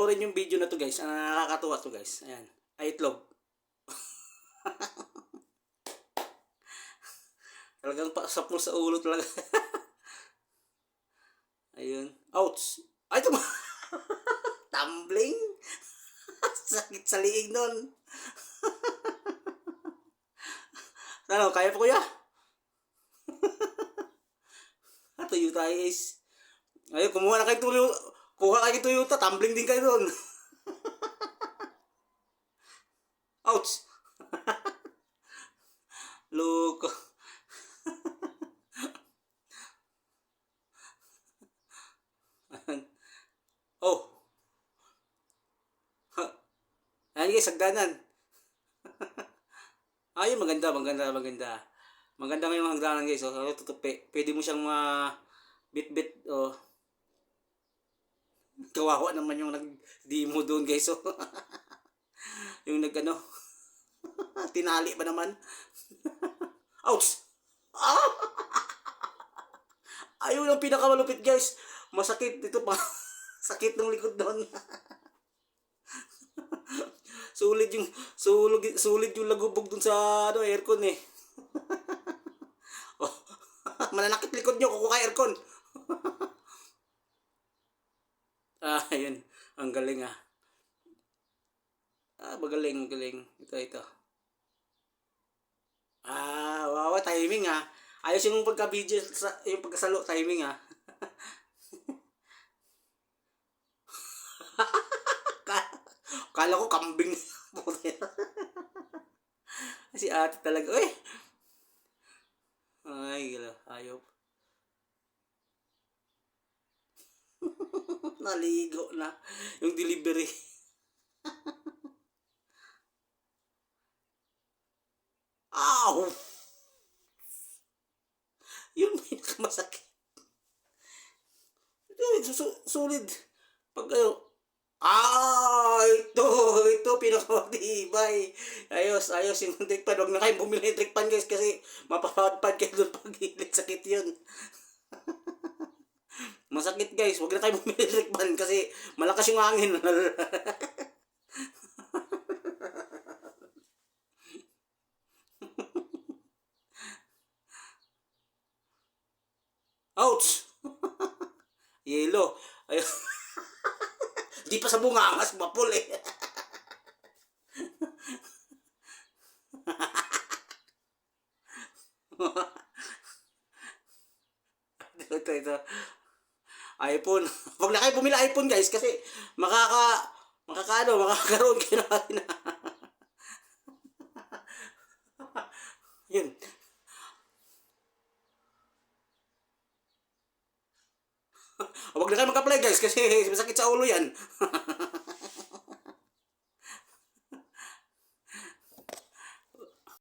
panoorin yung video na to guys. Nakakatuwa to guys. Ayan. Ay, itlog. Talagang pasapul sa ulo talaga. Ayun. Ouch! Ay, tumbling? Sakit sa liig nun. Ano, kaya po kuya? Tuyo tayo guys. Ayun, kumuha na kayo tuyo. Kuha kayo Toyota, tumbling din kayo doon. Ouch! Loko. Oh. Ayan guys, sagdanan. Ayun, maganda. Maganda ngayong hagdanan guys. Oh, tutupi. Pwede mo siyang bit-bit. Oh. Kawawa naman yung nag-demo doon guys. Oh. Yung nag-ano. Tinali pa naman. Ouch! Ah! Ayun ang pinakamalupit guys. Masakit dito pa. Sakit ng likod doon. Sulit yung lagubog dun sa aircon eh. Oh, mananakit likod nyo kung aircon. Ayun. Ang galing ah. Magaling. Ito. Wow, timing ah. Ayos yung pagka-video, yung pagkasalo, timing ah. Kala ko kambing. Si ate talaga. Uy! Ay, ayop. Naligo na. Yung delivery. Ow! Yung pinakamasakit. Sulit. Pag ito pinakamatibay. Ayos yung trickpad. Huwag na kayo bumili ng trickpad guys kasi mapapadpad kayo doon pag hilit. Sakit yun. Masakit guys. Huwag na kayo bumili ng trickpad kasi malakas yung hangin. Ouch! Yelo. Ayun. Di pa sa bungangas, mapul eh. Ito. iPhone. Huwag na kayo bumili iPhone guys kasi makakaroon kayo na. Yun. Huwag na kayo mag-apply guys kasi masakit sa ulo yan.